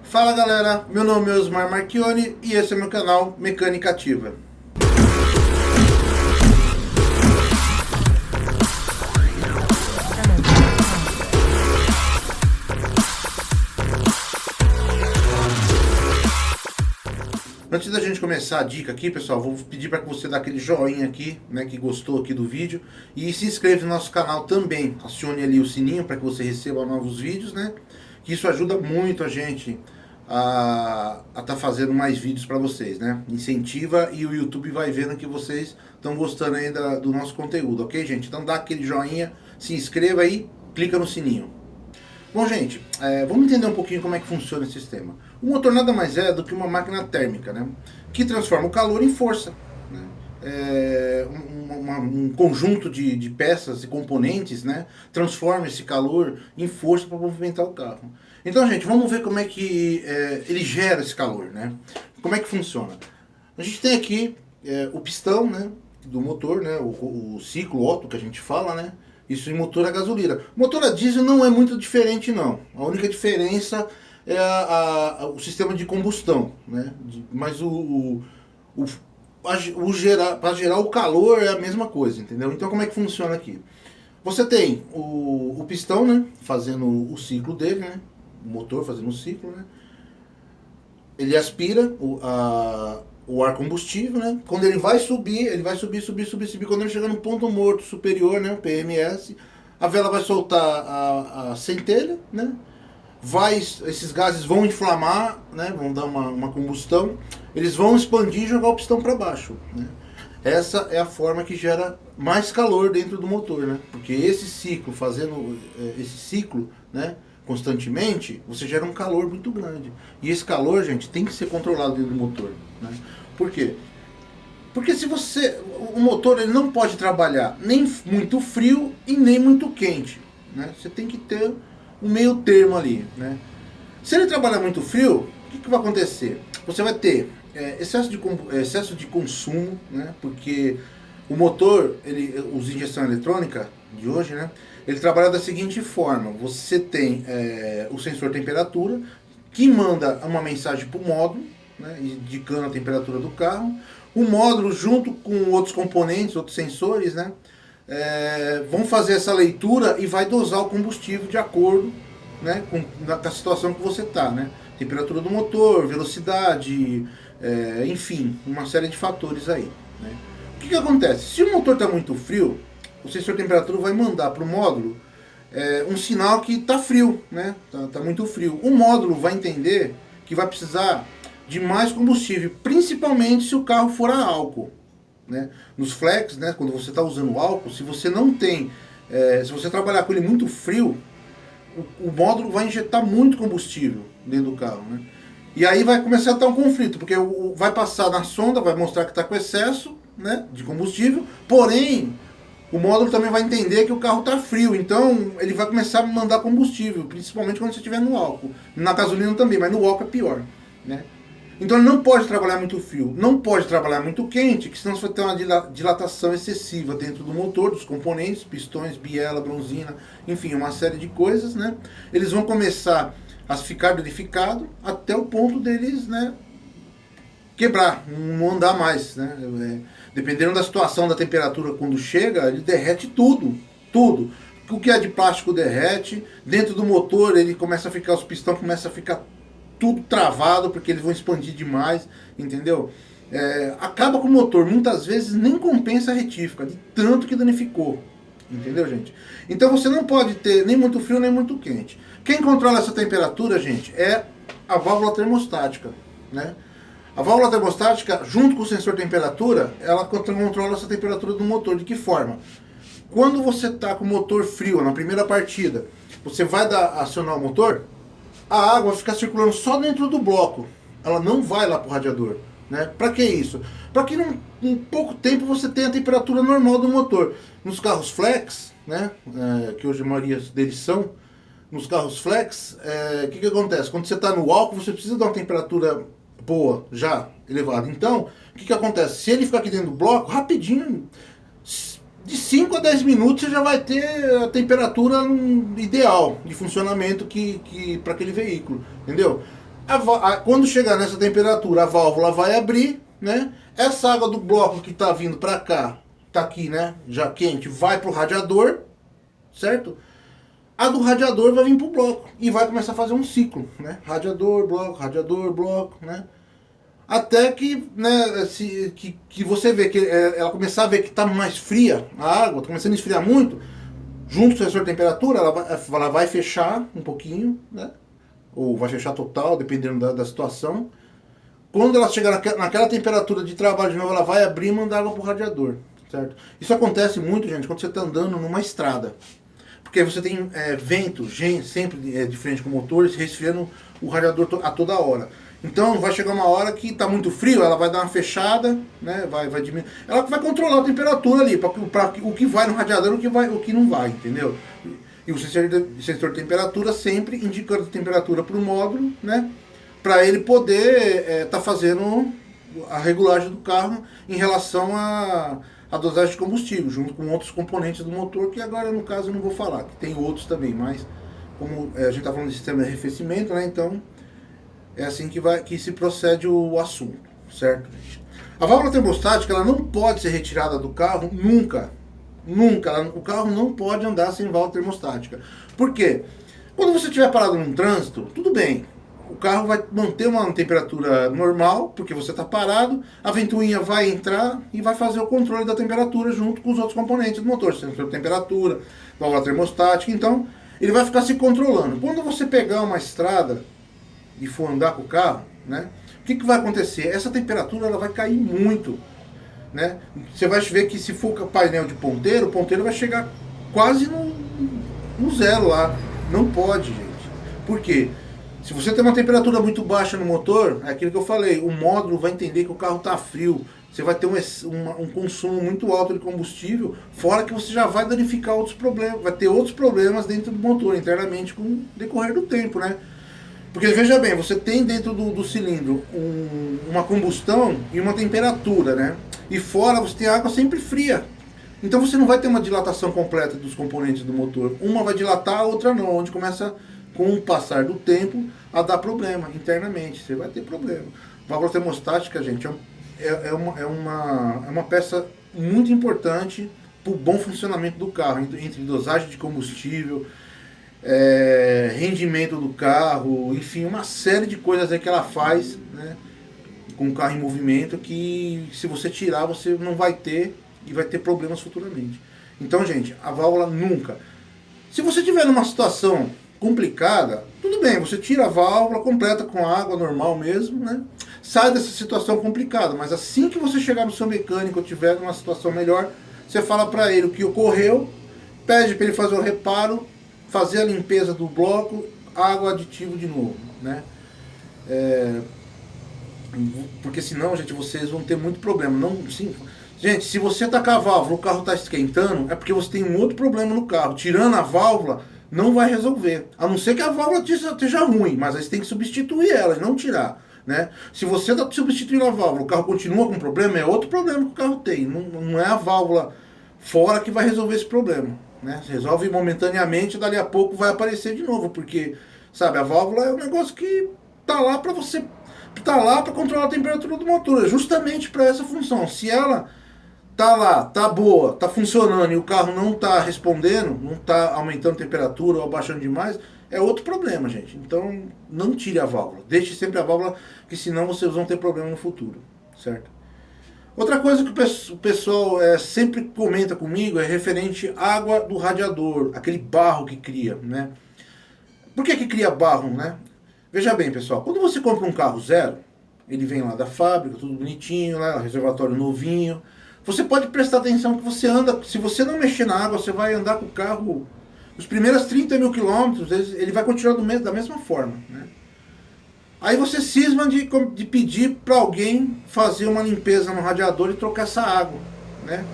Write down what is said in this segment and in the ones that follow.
Fala galera, meu nome é Osmar Marchione e esse é meu canal Mecânica Ativa. Antes da gente começar a dica aqui, pessoal, vou pedir para que você dê aquele joinha aqui, né, que gostou aqui do vídeo, e se inscreva no nosso canal também. Acione ali o sininho para que você receba novos vídeos, né? Que isso ajuda muito a gente a tá fazendo mais vídeos para vocês, né? Incentiva e o YouTube vai vendo que vocês estão gostando aí do nosso conteúdo, ok, gente? Então dá aquele joinha, se inscreva aí, clica no sininho. Bom, gente, vamos entender um pouquinho como é que funciona esse sistema. O motor nada mais é do que uma máquina térmica, né? Que transforma o calor em força, né? Um conjunto de peças e componentes, né? Transforma esse calor em força para movimentar o carro. Então, gente, vamos ver como é que ele gera esse calor, né? Como é que funciona? A gente tem aqui o pistão, né, do motor, né? O ciclo Otto que a gente fala, né? Isso em motor a gasolina. Motor a diesel não é muito diferente, não. A única diferença é o sistema de combustão, né? Mas para gerar o calor é a mesma coisa, entendeu? Então como é que funciona aqui? Você tem o pistão, né? Fazendo o ciclo dele, né? O motor fazendo o ciclo, né? Ele aspira o ar combustível, né? Quando ele vai subir, subir. Quando ele chegar no ponto morto superior, né? O PMS, a vela vai soltar a centelha, né? Esses gases vão inflamar, né? Vão dar uma combustão. Eles vão expandir e jogar o pistão para baixo, né? Essa é a forma que gera mais calor dentro do motor, né? Porque esse ciclo, fazendo esse ciclo, né? Constantemente, você gera um calor muito grande. E esse calor, gente, tem que ser controlado dentro do motor, né? Por quê? Porque o motor ele não pode trabalhar nem muito frio e nem muito quente, né? Você tem que ter um meio termo ali, né? Se ele trabalhar muito frio, o que vai acontecer? Você vai ter excesso de consumo, né? Porque o motor, os injeção eletrônica de hoje, né? Ele trabalha da seguinte forma: você tem o sensor temperatura que manda uma mensagem para o módulo, né, indicando a temperatura do carro. O módulo, junto com outros componentes, outros sensores, né, vão fazer essa leitura e vai dosar o combustível de acordo, né, com a situação que você está, né? Temperatura do motor, velocidade, enfim, uma série de fatores aí, né? O que acontece? Se o motor está muito frio, o sensor de temperatura vai mandar para o módulo um sinal que está frio, né? Tá muito frio. O módulo vai entender que vai precisar de mais combustível, principalmente se o carro for a álcool, né? Nos flex, né? Quando você está usando álcool, se você não tem, se você trabalhar com ele muito frio, o módulo vai injetar muito combustível dentro do carro, né? E aí vai começar a estar um conflito, porque vai passar na sonda, vai mostrar que está com excesso, né, de combustível, porém o módulo também vai entender que o carro está frio, então ele vai começar a mandar combustível, principalmente quando você estiver no álcool. Na gasolina também, mas no álcool é pior, né? Então ele não pode trabalhar muito frio, não pode trabalhar muito quente, que senão você vai ter uma dilatação excessiva dentro do motor, dos componentes, pistões, biela, bronzina, enfim, uma série de coisas, né? Eles vão começar a ficar danificados até o ponto deles, né, quebrar, não andar mais, né? Dependendo da situação, da temperatura, quando chega, ele derrete tudo. O que é de plástico derrete, dentro do motor ele começa a ficar, os pistões começam a ficar tudo travado, porque eles vão expandir demais, entendeu? Acaba com o motor, muitas vezes nem compensa a retífica, de tanto que danificou, entendeu, gente? Então você não pode ter nem muito frio, nem muito quente. Quem controla essa temperatura, gente, é a válvula termostática, né? A válvula termostática, junto com o sensor de temperatura, ela controla essa temperatura do motor. De que forma? Quando você está com o motor frio na primeira partida, você vai acionar o motor, a água fica circulando só dentro do bloco. Ela não vai lá para o radiador, né? Para que isso? Para que em pouco tempo você tenha a temperatura normal do motor. Nos carros flex, né, que hoje a maioria deles são, nos carros flex, o que acontece? Quando você está no álcool, você precisa dar uma temperatura boa, já elevada. Então, o que acontece? Se ele ficar aqui dentro do bloco, rapidinho, de 5 a 10 minutos, você já vai ter a temperatura ideal de funcionamento para aquele veículo, entendeu? Quando chegar nessa temperatura, a válvula vai abrir, né? Essa água do bloco que está vindo para cá, tá aqui, né? Já quente, vai pro radiador, certo? A do radiador vai vir pro bloco e vai começar a fazer um ciclo, né? Radiador, bloco, né? Até que, né, que você vê que ela começar a ver que está mais fria a água, está começando a esfriar muito, junto com o sensor de temperatura, ela vai fechar um pouquinho, né? Ou vai fechar total, dependendo da situação. Quando ela chegar naquela temperatura de trabalho de novo, ela vai abrir e mandar água para o radiador, certo? Isso acontece muito, gente, quando você está andando numa estrada. Porque você tem vento sempre de frente com o motor, resfriando o radiador a toda hora. Então vai chegar uma hora que está muito frio, ela vai dar uma fechada, né? Vai diminuir. Ela vai controlar a temperatura ali, para o que vai no radiador e o que não vai, entendeu? E o sensor de temperatura sempre indicando a temperatura para o módulo, né? Para ele poder tá fazendo a regulagem do carro em relação a dosagem de combustível, junto com outros componentes do motor, que agora no caso eu não vou falar, que tem outros também, mas como a gente está falando de sistema de arrefecimento, né, então é assim que se procede o assunto, certo? A válvula termostática ela não pode ser retirada do carro nunca, o carro não pode andar sem válvula termostática. Por quê? Quando você estiver parado num trânsito, tudo bem, o carro vai manter uma temperatura normal, porque você está parado, a ventoinha vai entrar e vai fazer o controle da temperatura junto com os outros componentes do motor, sensor de temperatura, válvula termostática, então ele vai ficar se controlando. Quando você pegar uma estrada e for andar com o carro, né, o que vai acontecer? Essa temperatura ela vai cair muito, né? Você vai ver que se for painel de ponteiro, o ponteiro vai chegar quase no zero lá. Não pode, gente. Por quê? Se você tem uma temperatura muito baixa no motor, é aquilo que eu falei, o módulo vai entender que o carro está frio. Você vai ter um consumo muito alto de combustível, fora que você já vai danificar outros problemas, vai ter outros problemas dentro do motor, internamente, com o decorrer do tempo, né? Porque veja bem, você tem dentro do cilindro uma combustão e uma temperatura, né? E fora você tem água sempre fria. Então você não vai ter uma dilatação completa dos componentes do motor. Uma vai dilatar, a outra não, onde começa, com o passar do tempo, a dar problema internamente. Você vai ter problema. Válvula termostática, gente, é uma peça muito importante para o bom funcionamento do carro, entre dosagem de combustível, rendimento do carro, enfim, uma série de coisas aí que ela faz, né, com o carro em movimento, que se você tirar, você não vai ter e vai ter problemas futuramente. Então, gente, a válvula nunca. Se você tiver numa situação complicada, tudo bem, você tira a válvula, completa com água normal mesmo, né? Sai dessa situação complicada, mas assim que você chegar no seu mecânico ou tiver numa situação melhor, você fala para ele o que ocorreu, pede para ele fazer o reparo, fazer a limpeza do bloco, água aditivo de novo, né? Porque senão, gente, vocês vão ter muito problema. Não, sim, gente, se você tacar a válvula, o carro está esquentando, é porque você tem um outro problema no carro. Tirando a válvula, não vai resolver. A não ser que a válvula esteja ruim, mas aí você tem que substituir ela e não tirar, né? Se você está substituindo a válvula, o carro continua com problema, é outro problema que o carro tem. Não é a válvula fora que vai resolver esse problema, né? Resolve momentaneamente, dali a pouco vai aparecer de novo, porque, sabe, a válvula é um negócio que tá lá para você, tá lá para controlar a temperatura do motor, é justamente para essa função. Se ela tá lá, tá boa, tá funcionando e o carro não tá respondendo, não tá aumentando a temperatura ou abaixando demais, é outro problema, gente. Então, não tire a válvula. Deixe sempre a válvula, que senão vocês vão ter problema no futuro, certo? Outra coisa que o pessoal sempre comenta comigo é referente à água do radiador, aquele barro que cria, né? Por que cria barro, né? Veja bem, pessoal, quando você compra um carro zero, ele vem lá da fábrica, tudo bonitinho, lá, reservatório novinho. Você pode prestar atenção que você anda, se você não mexer na água, você vai andar com o carro, os primeiros 30 mil quilômetros, ele vai continuar da mesma forma, né? Aí você cisma de pedir para alguém fazer uma limpeza no radiador e trocar essa água, né?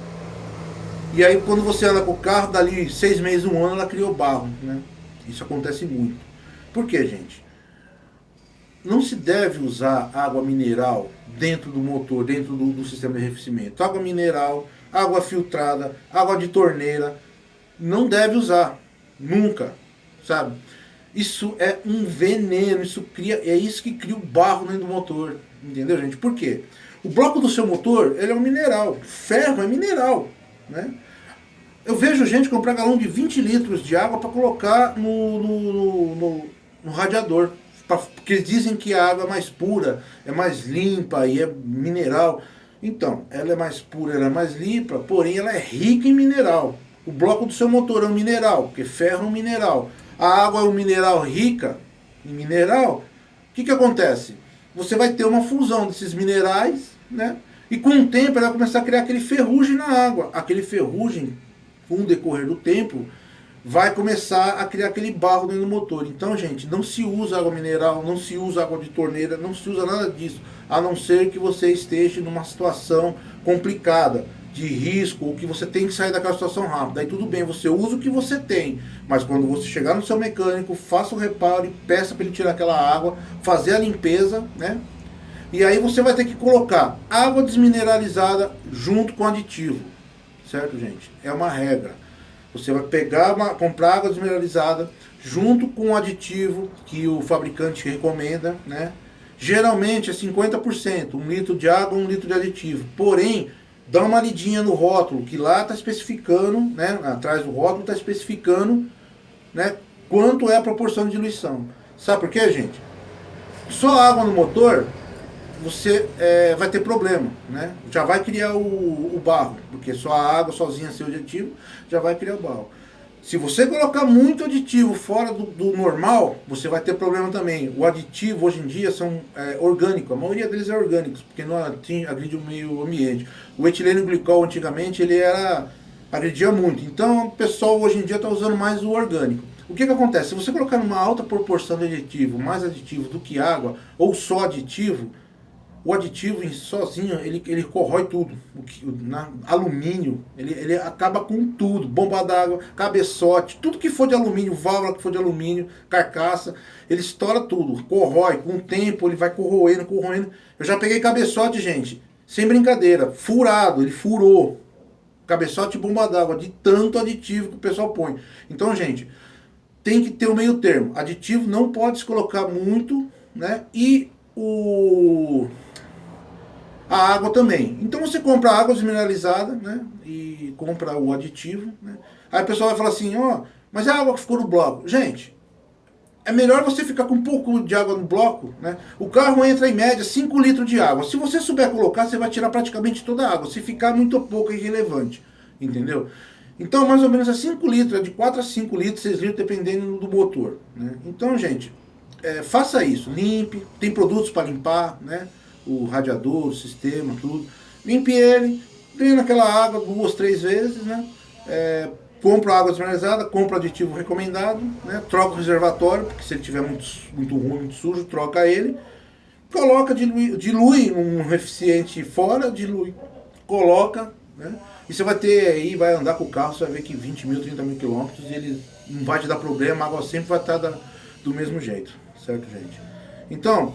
E aí quando você anda com o carro, dali 6 meses, 1 ano, ela criou barro, né? Isso acontece muito. Por quê, gente? Não se deve usar água mineral dentro do motor, dentro do sistema de arrefecimento. Água mineral, água filtrada, água de torneira, não deve usar, nunca, sabe? Isso é um veneno, é isso que cria o barro dentro do motor. Entendeu, gente? Por quê? O bloco do seu motor, ele é um mineral. Ferro é mineral, né? Eu vejo gente comprar galão de 20 litros de água para colocar no radiador. Porque eles dizem que a água é mais pura, é mais limpa e é mineral. Então, ela é mais pura, ela é mais limpa, porém ela é rica em mineral. O bloco do seu motor é um mineral, porque ferro é um mineral. A água é um mineral rica em mineral. O que acontece? Você vai ter uma fusão desses minerais, né? E com o tempo ela vai começar a criar aquele ferrugem na água. Aquele ferrugem, com o decorrer do tempo, vai começar a criar aquele barro dentro do motor. Então, gente, não se usa água mineral, não se usa água de torneira, não se usa nada disso, a não ser que você esteja numa situação complicada, de risco, ou que você tem que sair daquela situação rápida. Aí tudo bem, você usa o que você tem, mas quando você chegar no seu mecânico, faça o reparo e peça para ele tirar aquela água, fazer a limpeza, né? E aí você vai ter que colocar água desmineralizada junto com aditivo, certo, gente? É uma regra. Você vai comprar água desmineralizada junto com o aditivo que o fabricante recomenda, né? Geralmente é 50%, 1 litro de água, 1 litro de aditivo. Porém, dá uma lidinha no rótulo, que lá está especificando, né? Atrás do rótulo está especificando, né? Quanto é a proporção de diluição. Sabe por quê, gente? Só água no motor, você vai ter problema, né? Já vai criar o barro, porque só a água sozinha sem o aditivo já vai criar o barro. Se você colocar muito aditivo fora do normal, você vai ter problema também. O aditivo hoje em dia são orgânicos, a maioria deles é orgânicos, porque não agride o meio ambiente. O etileno glicol antigamente ele agredia muito, então o pessoal hoje em dia está usando mais o orgânico. O que acontece? Se você colocar numa alta proporção de aditivo, mais aditivo do que água, ou só aditivo, o aditivo sozinho, ele corrói tudo. Alumínio, ele acaba com tudo. Bomba d'água, cabeçote, tudo que for de alumínio, válvula que for de alumínio, carcaça, ele estoura tudo, corrói. Com o tempo ele vai corroendo, corroendo. Eu já peguei cabeçote, gente, sem brincadeira, furado, ele furou. Cabeçote e bomba d'água, de tanto aditivo que o pessoal põe. Então, gente, tem que ter o meio termo. Aditivo não pode se colocar muito, né? E a água também. Então você compra água desmineralizada, né? E compra o aditivo, né? Aí o pessoal vai falar assim, ó, mas é a água que ficou no bloco. Gente, é melhor você ficar com um pouco de água no bloco, né? O carro entra em média 5 litros de água. Se você souber colocar, você vai tirar praticamente toda a água. Se ficar muito pouco, é irrelevante. Entendeu? Então, mais ou menos é 5 litros, é de 4 a 5 litros, 6 litros, dependendo do motor, né? Então, gente, faça isso. Limpe, tem produtos para limpar, né? O radiador, o sistema, tudo. Limpe ele, treina aquela água 2, 3 vezes, né? Compra água desmineralizada, compra aditivo recomendado, né? Troca o reservatório, porque se ele tiver muito ruim, muito sujo, troca ele. Coloca, dilui um eficiente fora, dilui, coloca, né? E você vai ter aí, vai andar com o carro, você vai ver que 20 mil, 30 mil quilômetros, ele não vai te dar problema, a água sempre vai estar do mesmo jeito, certo, gente? Então,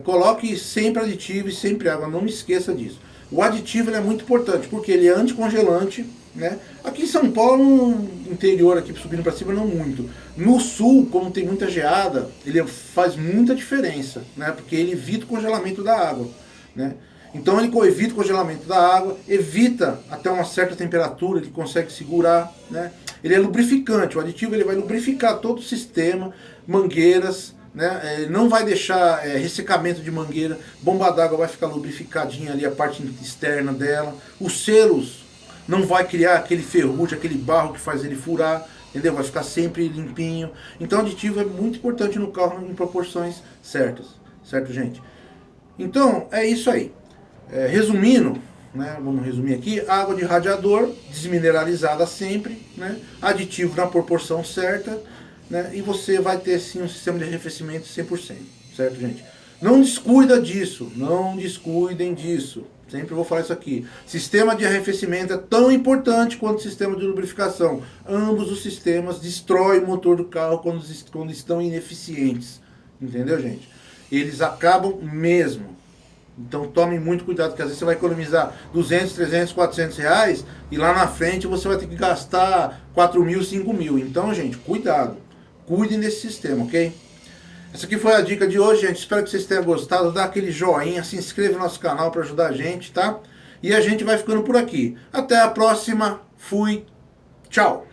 coloque sempre aditivo e sempre água, não esqueça disso. O aditivo ele é muito importante, porque ele é anticongelante, né? Aqui em São Paulo, no interior, aqui subindo para cima, não muito. No sul, como tem muita geada, ele faz muita diferença, né? Porque ele evita o congelamento da água, né? Então ele evita o congelamento da água, evita até uma certa temperatura, ele consegue segurar, né? Ele é lubrificante, o aditivo ele vai lubrificar todo o sistema, mangueiras, né? Não vai deixar ressecamento de mangueira, bomba d'água vai ficar lubrificadinha ali a parte externa dela, os selos não vai criar aquele ferrugem, aquele barro que faz ele furar, entendeu? Vai ficar sempre limpinho. Então o aditivo é muito importante no carro em proporções certas, certo, gente? Então é isso aí. Resumindo, né, vamos resumir aqui, água de radiador, desmineralizada sempre, né, aditivo na proporção certa, né, e você vai ter sim um sistema de arrefecimento 100%, certo, gente? Não descuida disso, não descuidem disso, sempre vou falar isso aqui. Sistema de arrefecimento é tão importante quanto o sistema de lubrificação. Ambos os sistemas destroem o motor do carro quando estão ineficientes, entendeu, gente? Eles acabam mesmo. Então tome muito cuidado, porque às vezes você vai economizar 200, 300, 400 reais e lá na frente você vai ter que gastar 4 mil, 5 mil. Então, gente, cuidado. cuidem desse sistema, ok? Essa aqui foi a dica de hoje, gente. Espero que vocês tenham gostado. Dá aquele joinha, se inscreva no nosso canal para ajudar a gente, tá? E a gente vai ficando por aqui. Até a próxima. Fui. Tchau.